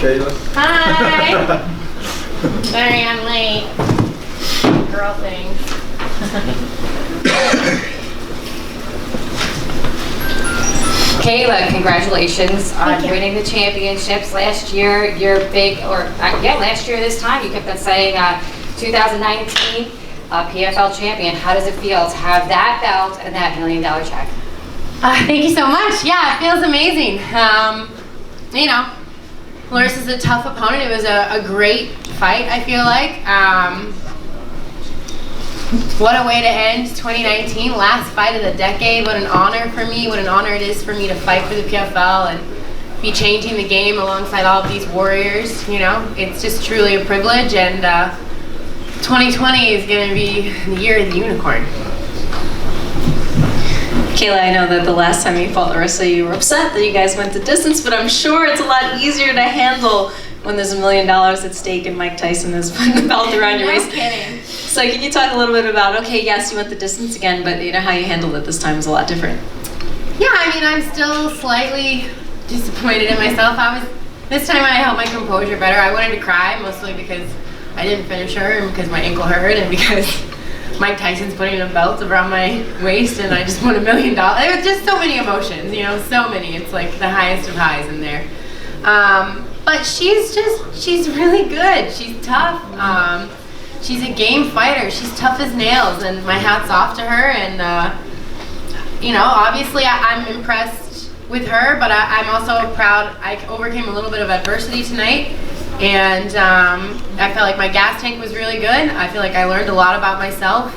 Kayla. Hi. Sorry, I'm late. Girl things. Kayla, congratulations on winning the championships last year. You're big, last year this time, you kept on saying 2019 PFL champion. How does it feel to have that belt and that $1 million check? Thank you so much. Yeah, it feels amazing. You know, Larissa's a tough opponent. It was a great fight, I feel like. What a way to end 2019, last fight of the decade. What an honor for me, what an honor it is for me to fight for the PFL and be changing the game alongside all of these warriors. You know, it's just truly a privilege, and 2020 is going to be the year of the unicorn. Kayla, I know that the last time you fought Larissa, you were upset that you guys went the distance, but I'm sure it's a lot easier to handle when there's $1 million at stake and Mike Tyson is putting the belt around your waist. No kidding. So can you talk a little bit about, okay, yes, you went the distance again, but you know how you handled it this time is a lot different. Yeah, I mean, I'm still slightly disappointed in myself. This time I held my composure better. I wanted to cry, mostly because I didn't finish her and because my ankle hurt and because Mike Tyson's putting a belt around my waist and I just won $1 million. It was just so many emotions, you know, so many. It's like the highest of highs in there. But she's really good. She's tough. She's a game fighter. She's tough as nails, and my hat's off to her. And you know, obviously I'm impressed with her, but I'm also proud. I overcame a little bit of adversity tonight, and I felt like my gas tank was really good. I feel like I learned a lot about myself,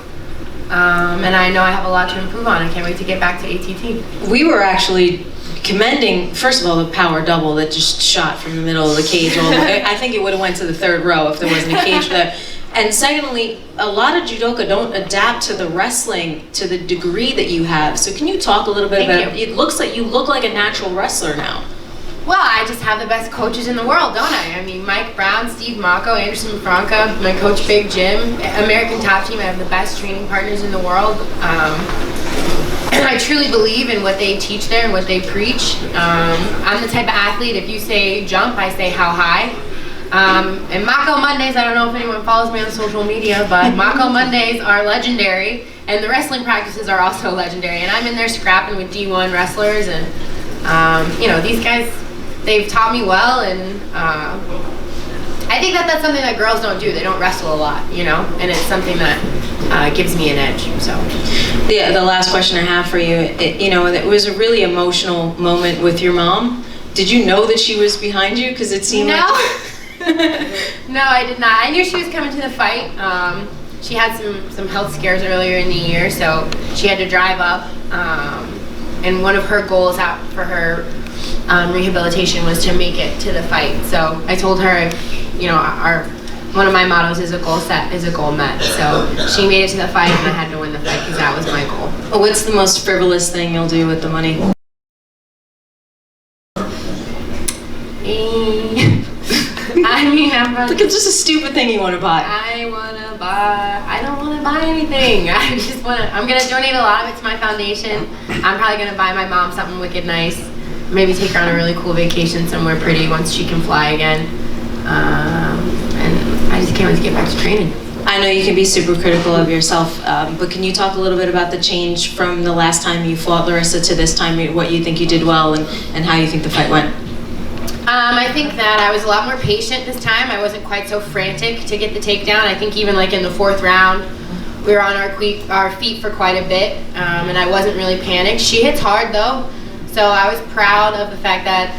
and I know I have a lot to improve on. I can't wait to get back to ATT. We were actually commending, first of all, the power double that just shot from the middle of the cage all the way. I think it would have went to the third row if there wasn't a cage there. And secondly, a lot of judoka don't adapt to the wrestling to the degree that you have. So can you talk a little bit about it? It looks like you look like a natural wrestler now. Well, I just have the best coaches in the world, don't I? I mean, Mike Brown, Steve Mocco, Anderson Franca, my coach Big Jim, American Top Team. I have the best training partners in the world. And I truly believe in what they teach there and what they preach. I'm the type of athlete, if you say jump, I say how high. And Mako Mondays, I don't know if anyone follows me on social media, but Mako Mondays are legendary, and the wrestling practices are also legendary. And I'm in there scrapping with D1 wrestlers, and you know, these guys, they've taught me well, and I think that that's something that girls don't do. They don't wrestle a lot, you know, and it's something that gives me an edge. So, the last question I have for you, you know, it was a really emotional moment with your mom. Did you know that she was behind you? Because it seemed no. like... No, I did not. I knew she was coming to the fight. She had some health scares earlier in the year, so she had to drive up. And one of her goals out for her rehabilitation was to make it to the fight. So I told her, you know, one of my mottos is a goal set is a goal met. So she made it to the fight, and I had to win the fight because that was my goal. What's the most frivolous thing you'll do with the money? I mean, like it's just a stupid thing you want to buy. I don't want to buy anything. I'm going to donate a lot of it to my foundation. I'm probably going to buy my mom something wicked nice. Maybe take her on a really cool vacation somewhere pretty once she can fly again. And I just can't wait to get back to training. I know you can be super critical of yourself, but can you talk a little bit about the change from the last time you fought Larissa to this time, what you think you did well and how you think the fight went? I think that I was a lot more patient this time. I wasn't quite so frantic to get the takedown. I think even like in the fourth round, we were on our feet for quite a bit, and I wasn't really panicked. She hits hard though, so I was proud of the fact that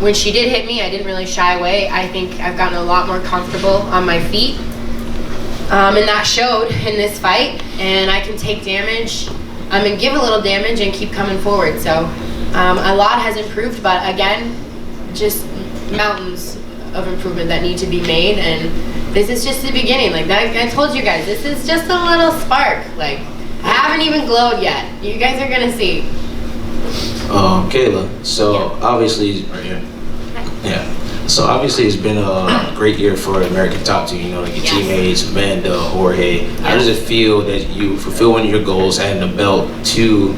when she did hit me, I didn't really shy away. I think I've gotten a lot more comfortable on my feet, and that showed in this fight, and I can take damage and give a little damage and keep coming forward. So a lot has improved, but again, just mountains of improvement that need to be made, and this is just the beginning. Like that, I told you guys, this is just a little spark. Like I haven't even glowed yet. You guys are gonna see. Kayla, so obviously, right here. Yeah. So obviously it's been a great year for American Top Team, you know, like your teammates, Amanda, Jorge. How does it feel that you fulfill one of your goals, adding the belt to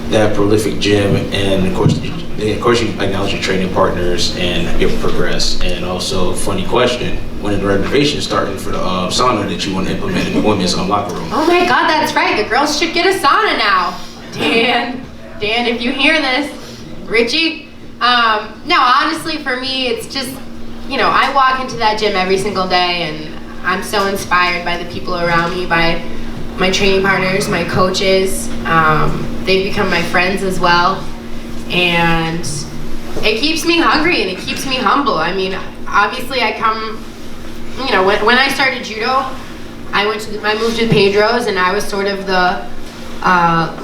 that prolific gym, and of course of course, you acknowledge your training partners and your progress. And also, funny question: when are the renovations starting for the sauna that you want to implement in the women's locker room? Oh my God, that's right. The girls should get a sauna now. Dan, if you hear this, Richie. No, honestly, for me, it's just, I walk into that gym every single day, and I'm so inspired by the people around me, by my training partners, my coaches. They've become my friends as well. And it keeps me hungry and it keeps me humble. I mean, obviously I come, when I started judo, I moved to Pedro's, and I was sort of the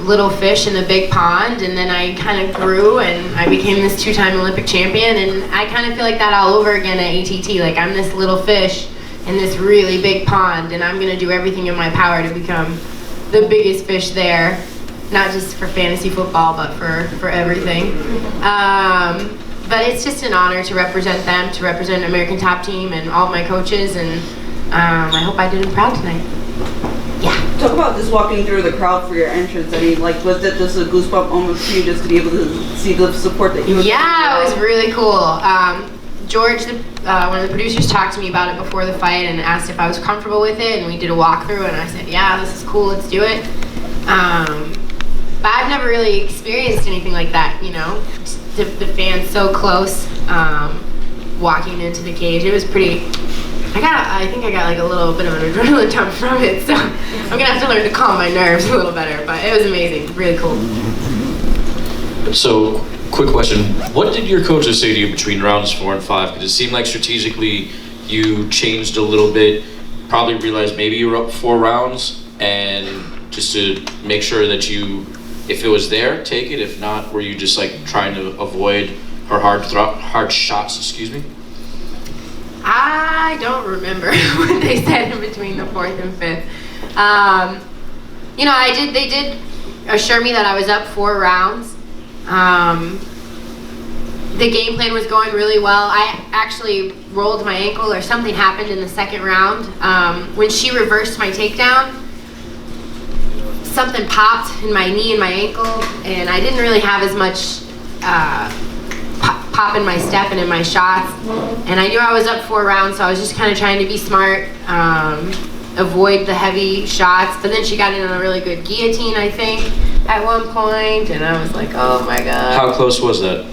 little fish in the big pond, and then I kind of grew and I became this 2-time Olympic champion, and I kind of feel like that all over again at ATT. Like, I'm this little fish in this really big pond, and I'm gonna do everything in my power to become the biggest fish there, not just for fantasy football, but for everything. But it's just an honor to represent them, to represent American Top Team and all of my coaches, and I hope I did them proud tonight. Yeah. Talk about just walking through the crowd for your entrance. I mean, like, was that just a goosebump moment for you, just to be able to see the support that you were Yeah, it was really cool. George, one of the producers, talked to me about it before the fight and asked if I was comfortable with it, and we did a walkthrough, and I said, yeah, this is cool, let's do it. But I've never really experienced anything like that, the fans so close, walking into the cage. It was pretty, I think I got like a little bit of an adrenaline dump from it, so I'm gonna have to learn to calm my nerves a little better, but it was amazing, really cool. So, quick question. What did your coaches say to you between rounds 4 and 5? Because it seemed like strategically you changed a little bit, probably realized maybe you were up 4 rounds, and just to make sure that you, if it was there, take it. If not, were you just like trying to avoid her hard shots, excuse me? I don't remember what they said in between the 4th and 5th. They did assure me that I was up 4 rounds. The game plan was going really well. I actually rolled my ankle, or something happened in the 2nd round. When she reversed my takedown, something popped in my knee and my ankle, and I didn't really have as much pop in my step and in my shots. And I knew I was up 4 rounds, so I was just kind of trying to be smart, avoid the heavy shots. But then she got in on a really good guillotine, I think, at one point, and I was like, oh my God. How close was that?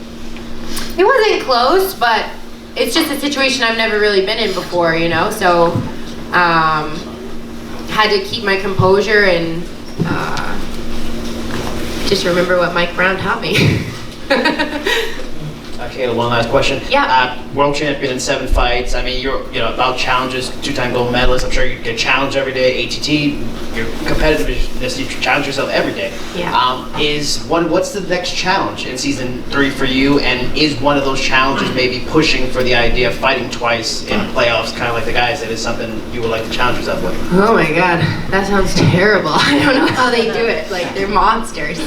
It wasn't close, but it's just a situation I've never really been in before, so had to keep my composure and just remember what Mike Brown taught me. Kayla, one last question. Yeah. World champion in 7 fights. I mean, you're about challenges, 2-time gold medalist. I'm sure you get challenged every day. ATT, your competitiveness, you challenge yourself every day. Yeah. What's the next challenge in season 3 for you? And is one of those challenges maybe pushing for the idea of fighting twice in playoffs, kind of like the guys? That is something you would like to challenge yourself with? Oh my God, that sounds terrible. I don't know how they do it. Like, they're monsters.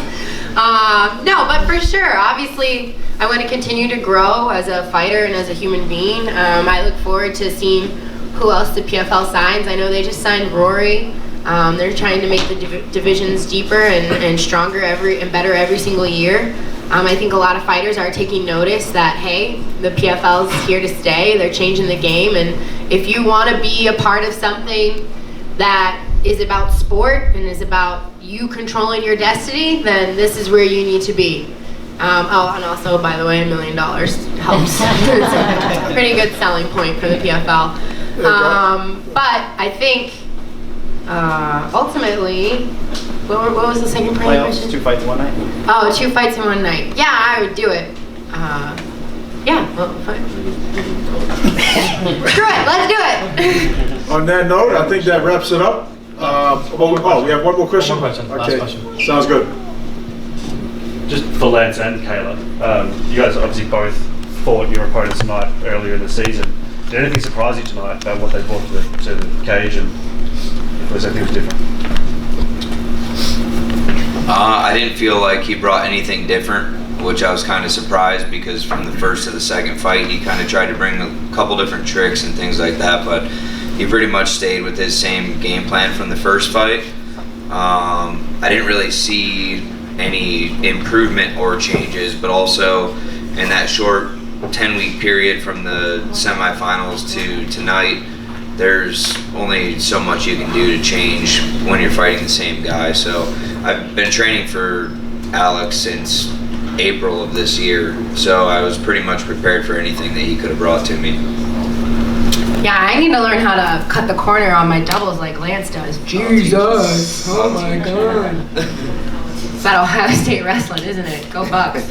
No, but for sure, obviously, I want to continue to grow as a fighter and as a human being. I look forward to seeing who else the PFL signs. I know they just signed Rory. They're trying to make the divisions deeper and stronger and better every single year. I think a lot of fighters are taking notice that, hey, the PFL's here to stay. They're changing the game, and if you want to be a part of something that is about sport and is about you controlling your destiny, then this is where you need to be. And also, by the way, $1 million helps. It's a pretty good selling point for the PFL. But I think ultimately, what was the second part of the question? 2 fights in 1 night. Oh, 2 fights in 1 night. Yeah, I would do it. Yeah, well, fine. Screw it, let's do it. On that note, I think that wraps it up. We have one more question? One more question, last question. Sounds good. Just for Lance and Kayla, you guys obviously both fought your opponents tonight earlier in the season. Did anything surprise you tonight about what they brought to the cage, and if there was anything that was different? I didn't feel like he brought anything different, which I was kind of surprised, because from the first to the second fight he kind of tried to bring a couple different tricks and things like that, but he pretty much stayed with his same game plan from the first fight. I didn't really see any improvement or changes, but also in that short 10-week period from the semifinals to tonight, there's only so much you can do to change when you're fighting the same guy. So I've been training for Alex since April of this year, so I was pretty much prepared for anything that he could have brought to me. Yeah, I need to learn how to cut the corner on my doubles like Lance does. Jesus! Oh my God! It's that Ohio State wrestling, isn't it? Go Bucks!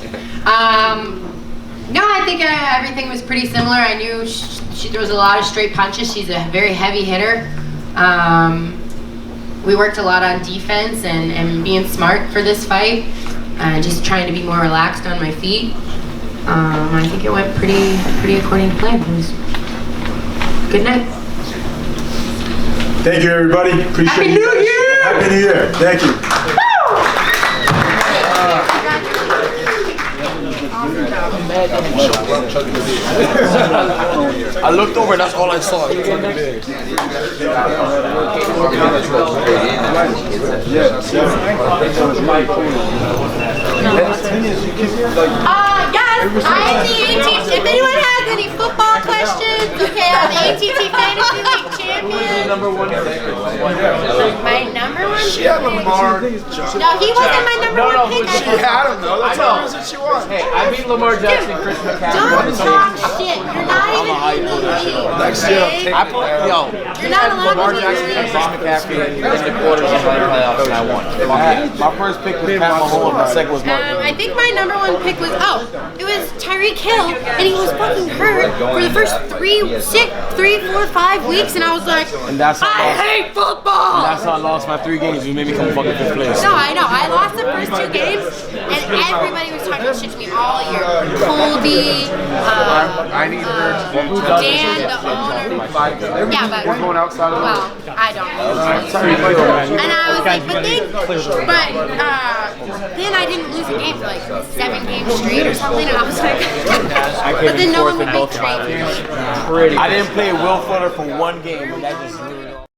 No, I think everything was pretty similar. I knew she throws a lot of straight punches. She's a very heavy hitter. We worked a lot on defense and being smart for this fight, just trying to be more relaxed on my feet. I think it went pretty according to plan. It was a good night. Thank you, everybody. Appreciate Happy you New guys. Year! Happy New Year. Thank you. I looked over and that's all I saw. Yes, I'm the ATT. If anyone has any football questions, okay, I'm the ATT Fantasy League champion. My number one? She had Lamar. No, he wasn't my number one pick. She had him though. That's the reason she won. Hey, I beat Lamar Jackson, Chris McCaffrey. Don't talk shit. You're not even in the league. Next year, Okay? You're not allowed Lamar to Jackson be in and the Chris league. McCaffrey in the quarters of the playoffs and I won. My first pick was Pat Mahomes, my second was Mark. I think my number one pick was, it was Tyreek Hill, and he was fucking hurt for the first 3, 4, 5 weeks, and I was like, I hate football! That's how I lost my 3 games. You made me come fucking 5th place. No, I know. I lost the first 2 games, and everybody was talking shit to me all year. Colby, I need her Dan, the owner. Yeah, but We're going outside of well, I don't know. Sorry, And I was like, then I didn't lose a game for like 7 games straight or something, and I was like, but then no one would make trades. I didn't play Will Fuller for 1 game, and that just ruined it.